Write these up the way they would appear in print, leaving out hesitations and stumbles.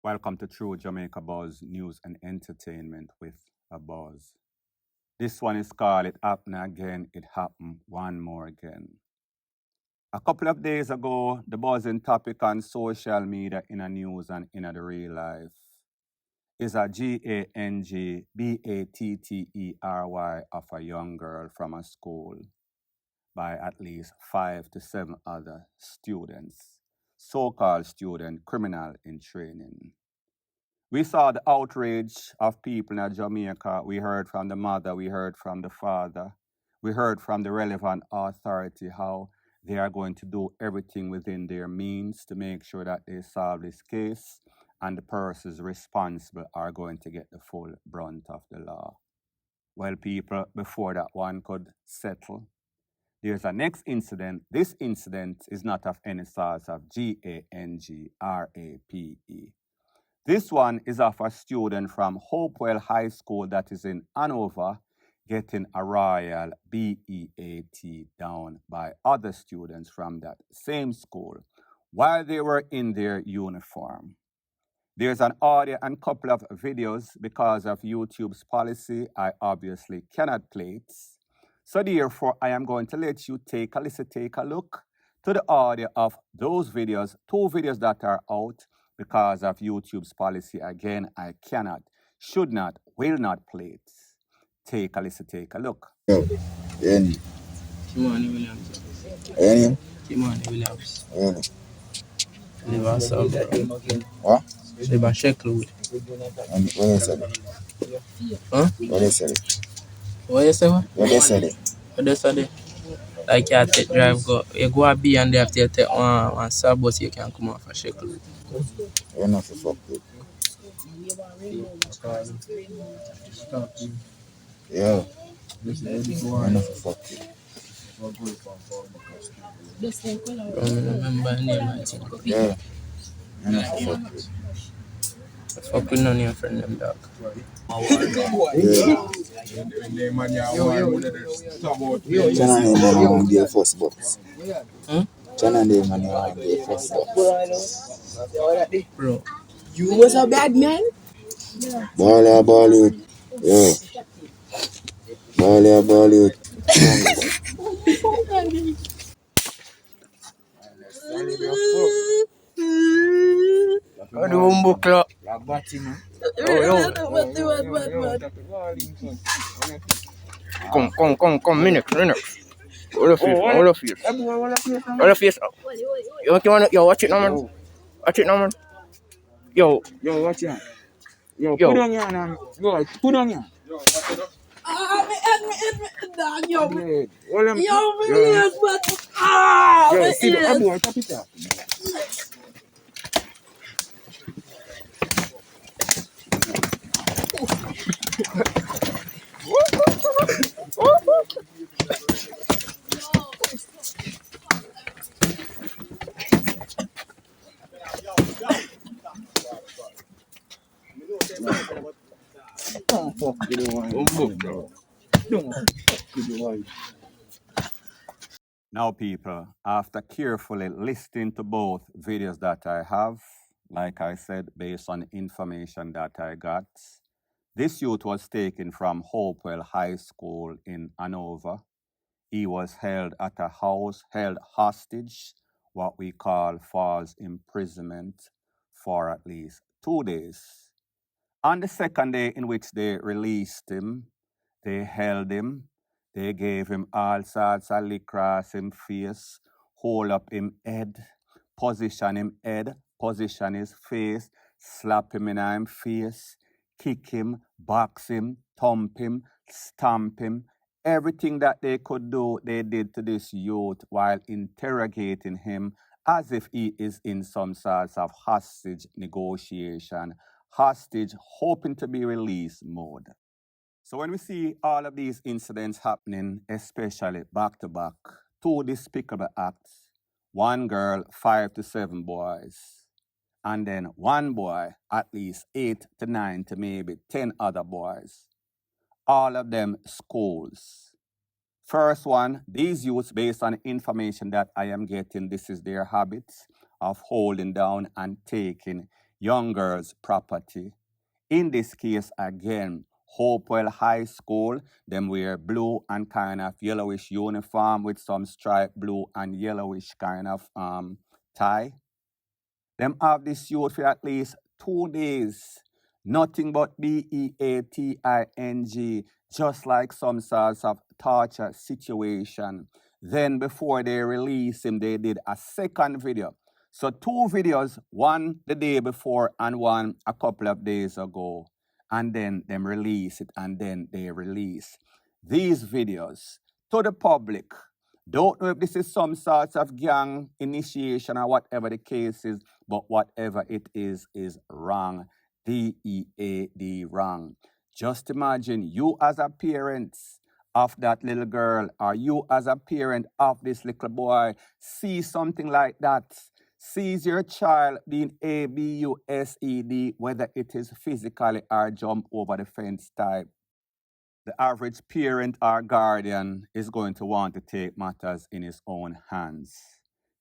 Welcome to True Jamaica Buzz News and Entertainment with a Buzz. This one is called It Happened Again, It Happened One More Again. A couple of days ago, the buzzing topic on social media in the news and in the real life is a GANGBATTERY of a young girl from a school by at least 5 to 7 other students, so-called student criminal in training. We saw the outrage of people in Jamaica. We heard from the mother, we heard from the father, we heard from the relevant authority how they are going to do everything within their means to make sure that they solve this case and the persons responsible are going to get the full brunt of the law. Well, people, before that one could settle, there's a next incident. This incident is not of any sort of GANGRAPE. This one is of a student from Hopewell High School that is in Hanover getting a royal BEAT down by other students from that same school while they were in their uniform. There's an audio and couple of videos. Because of YouTube's policy, I obviously cannot play it. So therefore, I am going to let you take a listen, take a look to the audio of those videos, 2 videos that are out. Because of YouTube's policy, again, I cannot, should not, will not play it. Take a listen, take a look. Any. Timothy Williams. Any? Timothy Williams. Any. Live at South. What? Live at Sheffield. And what they said? Huh? What they said? What you say? What they said? What they say? Like you take drive go, you go a B and they have to take one sub bus you can come off a Sheffield. You're not for fuck with. Yeah. You're not for fuck with. I remember the name I think. Yeah. You're not for fuck with. Fuck with none of your friend them dog. Yeah. Chana name money on their first box. Chana name money on their first box. Bro. You was a bad man? Ball it. Yeah. Ball it. What do you book clock? Come, minute. All of you. Yo, watch it now, man. Yo, watch it. Yo, put on here now. Yo, put on here. Yo, Well, yes, but yo, see the boy, tap it up. Don't fuck with the one. Don't fuck with the one. Now, people, after carefully listening to both videos that I have, like I said, based on information that I got, this youth was taken from Hopewell High School in Hanover. He was held at a house, held hostage, what we call false imprisonment, for at least 2 days. On the second day in which they released him, they held him, they gave him all sorts of lick across him face, hold up him head, position his face, slap him in him face, kick him, box him, thump him, stamp him. Everything that they could do, they did to this youth while interrogating him as if he is in some sort of hostage negotiation, hostage hoping to be released mode. So when we see all of these incidents happening, especially back to back, 2 despicable acts, 1 girl, 5 to 7 boys, and then 1 boy, at least 8 to 9 to maybe 10 other boys, all of them schools. First one, these youths, based on information that I am getting, this is their habits of holding down and taking young girls' property. In this case, again, Hopewell High School, them wear blue and kind of yellowish uniform with some striped blue and yellowish kind of tie. Them have this youth for at least 2 days. Nothing but BEATING, just like some sorts of torture situation. Then before they release him, they did a second video. So 2 videos, one the day before and one a couple of days ago. And then them release it and then they release these videos to the public. Don't know if this is some sort of gang initiation or whatever the case is, but whatever it is wrong. DEAD wrong. Just imagine you as a parent of that little girl or you as a parent of this little boy see something like that. Sees your child being abused, whether it is physically or jump over the fence type. The average parent or guardian is going to want to take matters in his own hands.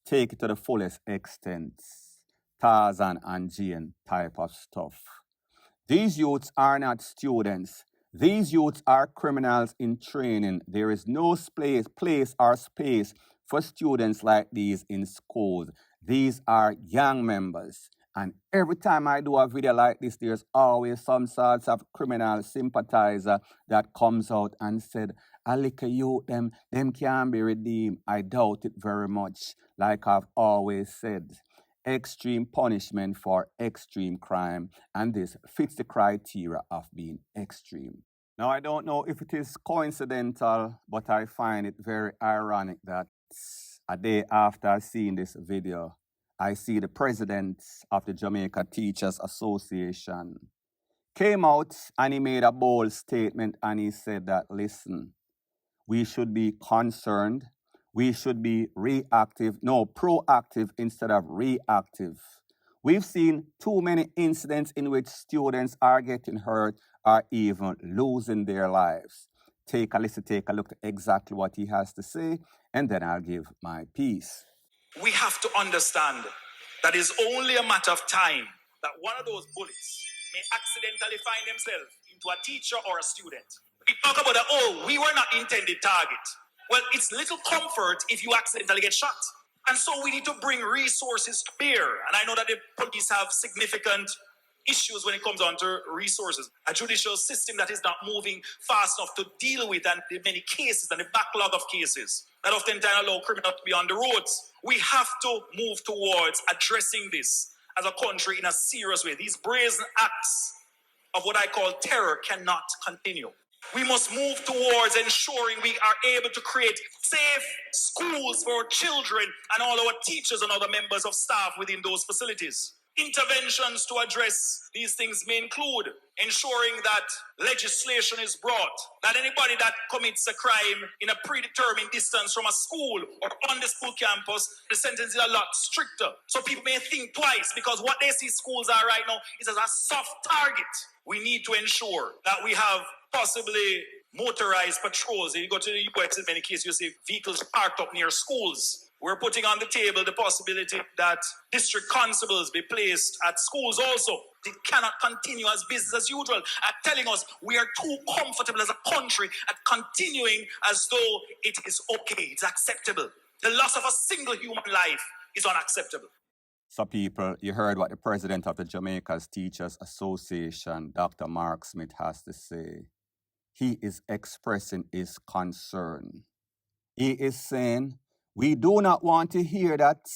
Take it to the fullest extent. Tarzan and Jane type of stuff. These youths are not students. These youths are criminals in training. There is no place or space for students like these in schools. These are gang members. And every time I do a video like this, there's always some sorts of criminal sympathizer that comes out and said, I lick a youth, them can be redeemed. I doubt it very much. Like I've always said, extreme punishment for extreme crime. And this fits the criteria of being extreme. Now, I don't know if it is coincidental, but I find it very ironic that a day after seeing this video, I see the president of the Jamaica Teachers Association came out and he made a bold statement and he said that, listen, we should be concerned. We should be proactive instead of reactive. We've seen too many incidents in which students are getting hurt or even losing their lives. Take a listen, take a look at exactly what he has to say, and then I'll give my piece. We have to understand that it's only a matter of time that one of those bullets may accidentally find themselves into a teacher or a student. We talk about that, we were not intended target. Well, it's little comfort if you accidentally get shot. And so we need to bring resources to bear. And I know that the police have significant issues when it comes on to resources. A judicial system that is not moving fast enough to deal with and the many cases and the backlog of cases that oftentimes allow criminals to be on the roads. We have to move towards addressing this as a country in a serious way. These brazen acts of what I call terror cannot continue. We must move towards ensuring we are able to create safe schools for our children and all our teachers and other members of staff within those facilities. Interventions to address these things may include ensuring that legislation is brought, that anybody that commits a crime in a predetermined distance from a school or on the school campus, the sentence is a lot stricter. So people may think twice because what they see schools are right now is as a soft target. We need to ensure that we have possibly motorized patrols. If you go to the US, in many cases, you see vehicles parked up near schools. We're putting on the table the possibility that district constables be placed at schools also. It cannot continue as business as usual at telling us we are too comfortable as a country at continuing as though it is okay, it's acceptable. The loss of a single human life is unacceptable. So people, you heard what the president of the Jamaica's Teachers Association, Dr. Mark Smith, has to say. He is expressing his concern. He is saying, we do not want to hear that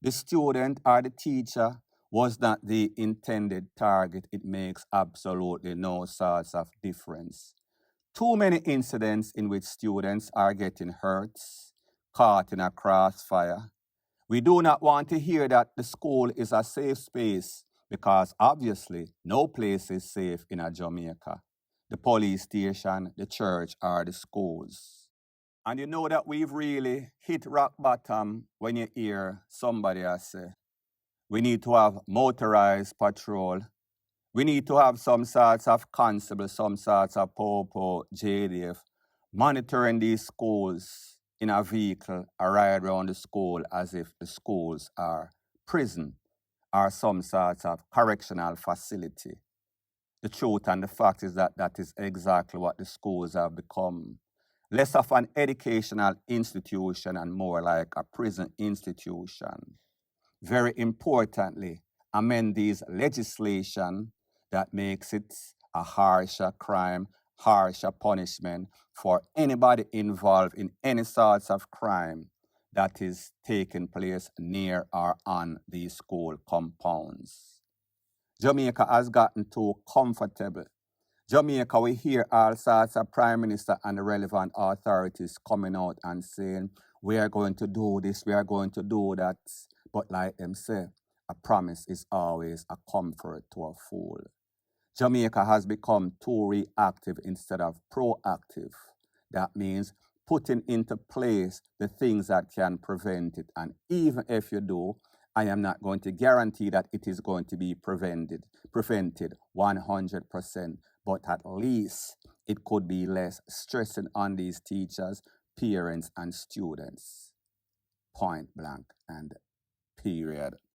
the student or the teacher was not the intended target. It makes absolutely no sorts of difference. Too many incidents in which students are getting hurt, caught in a crossfire. We do not want to hear that the school is a safe space because obviously no place is safe in a Jamaica. The police station, the church, or the schools. And you know that we've really hit rock bottom when you hear somebody say, we need to have motorized patrol. We need to have some sorts of constable, some sorts of popo, JDF, monitoring these schools in a vehicle or ride around the school as if the schools are prison. or some sort of correctional facility. The truth and the fact is that that is exactly what the schools have become. Less of an educational institution and more like a prison institution. Very importantly, amend these legislation that makes it a harsher crime, harsher punishment for anybody involved in any sorts of crime that is taking place near or on these school compounds. Jamaica has gotten too comfortable. Jamaica, we hear all sorts of prime minister and the relevant authorities coming out and saying, we are going to do this, we are going to do that. But like them say, a promise is always a comfort to a fool. Jamaica has become too reactive instead of proactive. That means putting into place the things that can prevent it. And even if you do, I am not going to guarantee that it is going to be prevented 100%, but at least it could be less stressing on these teachers, parents, and students. Point blank and period.